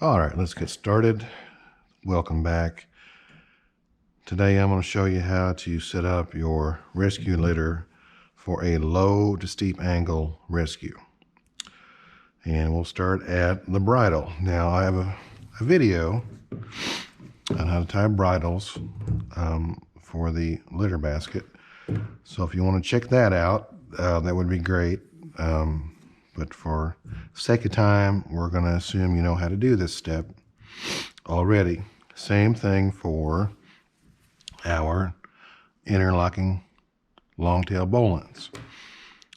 All right, let's get started. Welcome back. Today I'm going to show you how to set up your rescue litter for a low to steep angle rescue. And we'll start at the bridle. Now I have a video on how to tie bridles for the litter basket. So if you want to check that out, that would be great. But for sake of time, we're going to assume you know how to do this step already. Same thing for our interlocking long-tail bowlines.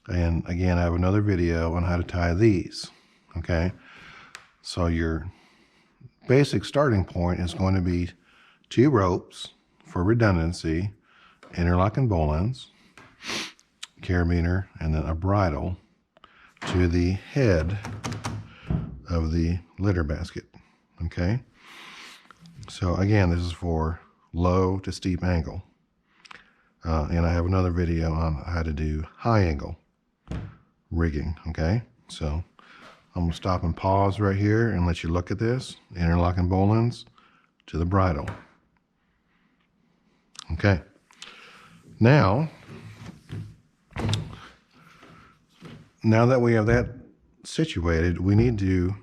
And again, I have another video on how to tie these. Okay, so your basic starting point is going to be 2 ropes for redundancy, interlocking bowlines, carabiner, and then a bridle to the head of the litter basket. Okay, so again, this is for low to steep angle, and I have another video on how to do high angle rigging. Okay, so I'm going to stop and pause right here and let you look at this. Interlocking bowlines to the bridle. Okay, now that we have that situated, we need to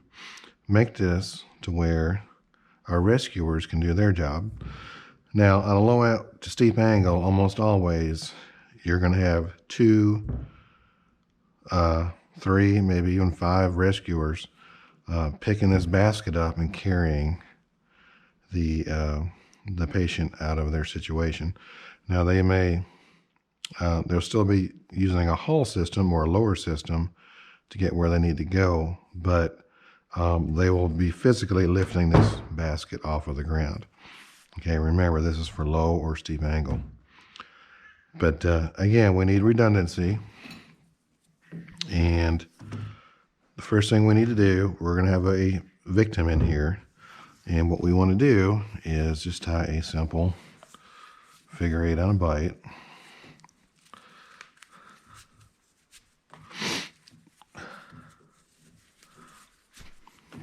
make this to where our rescuers can do their job. Now, on a low to steep angle, almost always, you're going to have 2, 3, maybe even 5 rescuers picking this basket up and carrying the patient out of their situation. Now, they may they'll still be using a haul system or a lower system to get where they need to go, but they will be physically lifting this basket off of the ground. Okay, remember, this is for low or steep angle. But again, we need redundancy. And the first thing we need to do, we're going to have a victim in here. And what we want to do is just tie a simple figure 8 on a bite.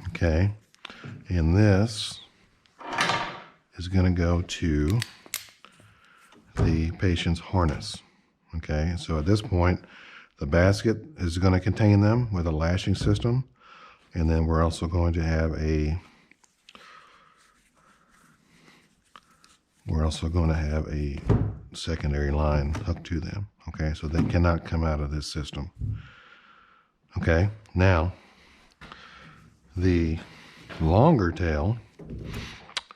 Okay, and this is going to go to the patient's harness. Okay, so at this point, the basket is going to contain them with a lashing system, and then we're also going to have a secondary line hooked to them. Okay, so they cannot come out of this system. Okay, now the longer tail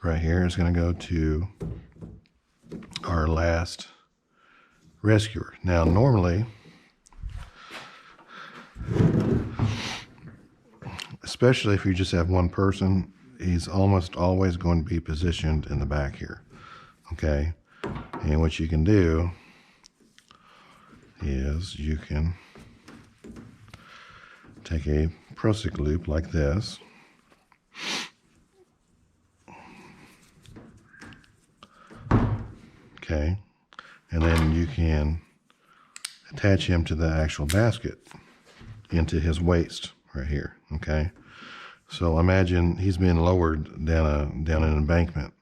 right here is going to go to our last rescuer. Now, normally, especially if you just have one person, he's almost always going to be positioned in the back here. Okay, and what you can do is you can take a prusik loop like this, okay, and then you can attach him to the actual basket into his waist right here. Okay, so imagine he's being lowered down an embankment.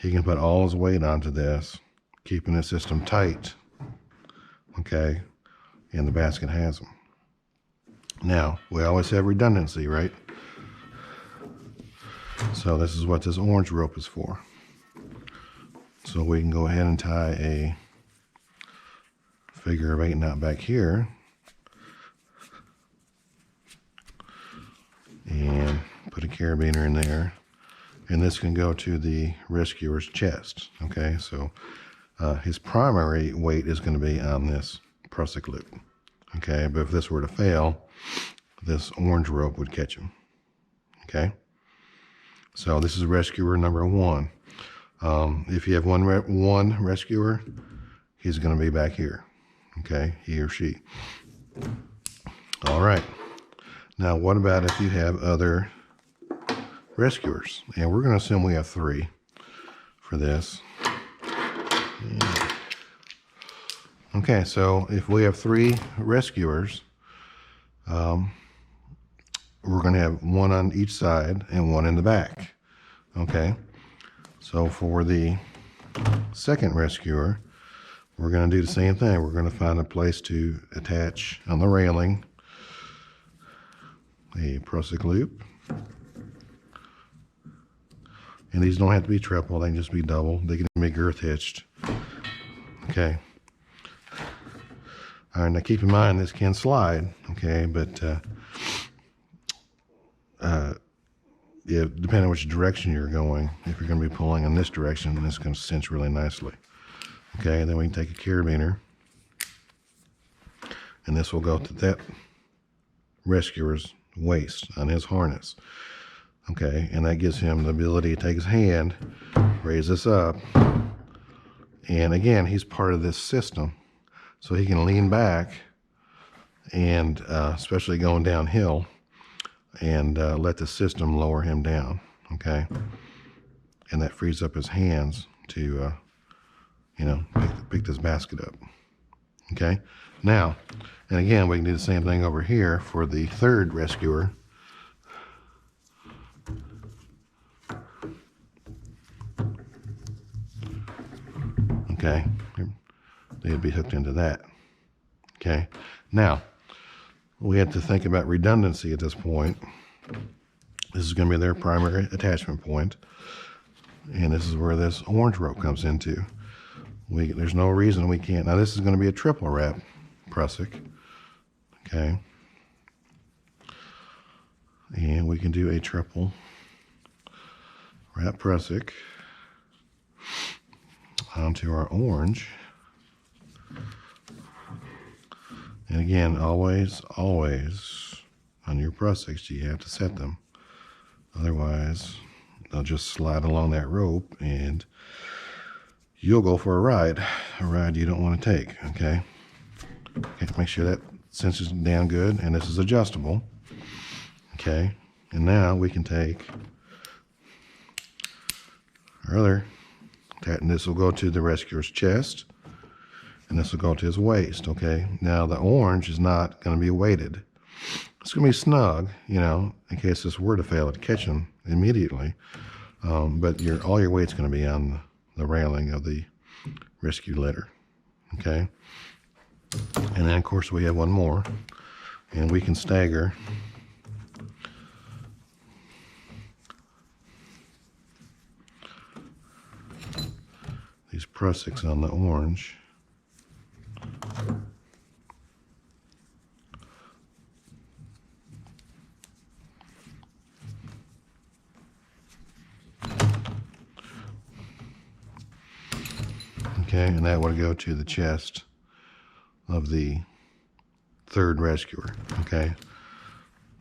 He can put all his weight onto this, keeping the system tight. Okay, and the basket has him. Now, we always have redundancy, right? So this is what this orange rope is for. So we can go ahead and tie a figure of 8 knot back here. And put a carabiner in there. And this can go to the rescuer's chest. Okay, so his primary weight is going to be on this prusik loop. Okay, but if this were to fail, this orange rope would catch him. Okay, so this is rescuer number 1. If you have one rescuer, he's going to be back here. Okay, he or she. All right. Now, what about if you have other rescuers? And we're going to assume we have 3 for this. Yeah. Okay, so if we have 3 rescuers, we're going to have one on each side and one in the back. Okay, so for the second rescuer, we're going to do the same thing. We're going to find a place to attach on the railing a prusik loop. And these don't have to be triple, they can just be double. They can be girth hitched. Okay. All right, now keep in mind this can slide, okay, but yeah, depending on which direction you're going, if you're going to be pulling in this direction, then it's going to cinch really nicely. Okay, then we can take a carabiner, and this will go to that rescuer's waist on his harness. Okay, and that gives him the ability to take his hand, raise this up, and again, he's part of this system, so he can lean back, and especially going downhill, and let the system lower him down. Okay, and that frees up his hands to pick this basket up. Okay, now, and again, we can do the same thing over here for the third rescuer. Okay, they'd be hooked into that. Okay, now we have to think about redundancy at this point. This is going to be their primary attachment point, and this is where this orange rope comes into. There's no reason we can't. Now this is going to be a triple wrap prusik. Okay, and we can do a triple wrap prusik onto our orange. And again, always on your prusiks, you have to set them. Otherwise, they'll just slide along that rope and you'll go for a ride you don't want to take, okay? Make sure that cinches down good, and this is adjustable, okay? And now we can take our other, and this will go to the rescuer's chest, and this will go to his waist, okay? Now the orange is not going to be weighted. It's going to be snug, in case this were to fail to catch him immediately. But all your weight's going to be on the railing of the rescue litter, okay? And then, of course, we have one more, and we can stagger these prusiks on the orange. Okay, and that would go to the chest of the third rescuer. Okay.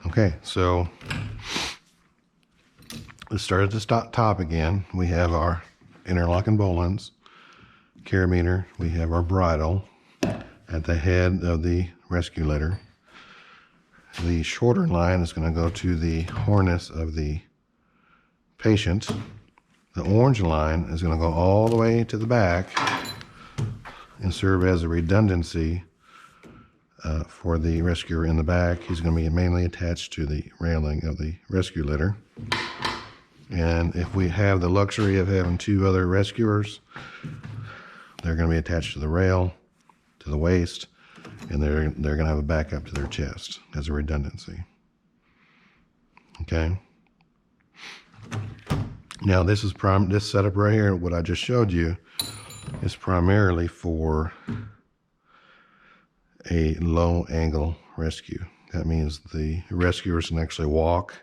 Okay, so let's start at the top again. We have our interlocking bowlines, carabiner. We have our bridle at the head of the rescue litter. The shorter line is going to go to the harness of the patient. The orange line is going to go all the way to the back and serve as a redundancy for the rescuer in the back. He's going to be mainly attached to the railing of the rescue litter. And if we have the luxury of having two other rescuers, they're going to be attached to the rail, to the waist, and they're going to have a backup to their chest as a redundancy. Okay. Now this setup right here, what I just showed you, is primarily for a low angle rescue. That means the rescuers can actually walk,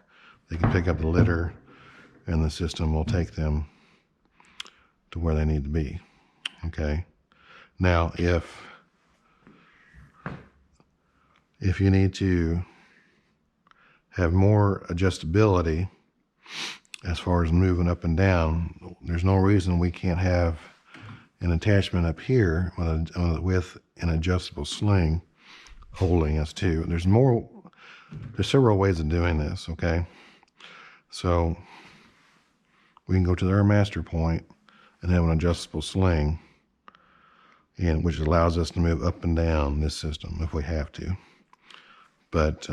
they can pick up the litter, and the system will take them to where they need to be. Okay. Now if you need to have more adjustability as far as moving up and down, there's no reason we can't have an attachment up here with an adjustable sling holding us too. There's several ways of doing this, okay? So we can go to our master point and have an adjustable sling, which allows us to move up and down this system if we have to. But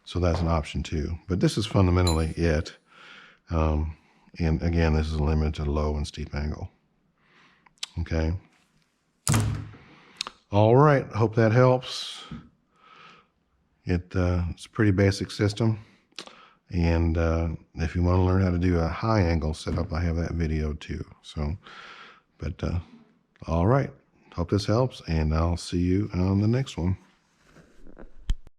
So that's an option too. But this is fundamentally it. And again, this is limited to low and steep angle. Okay. All right. Hope that helps. It's a pretty basic system. And if you want to learn how to do a high angle setup, I have that video too. So, but all right. Hope this helps, and I'll see you on the next one.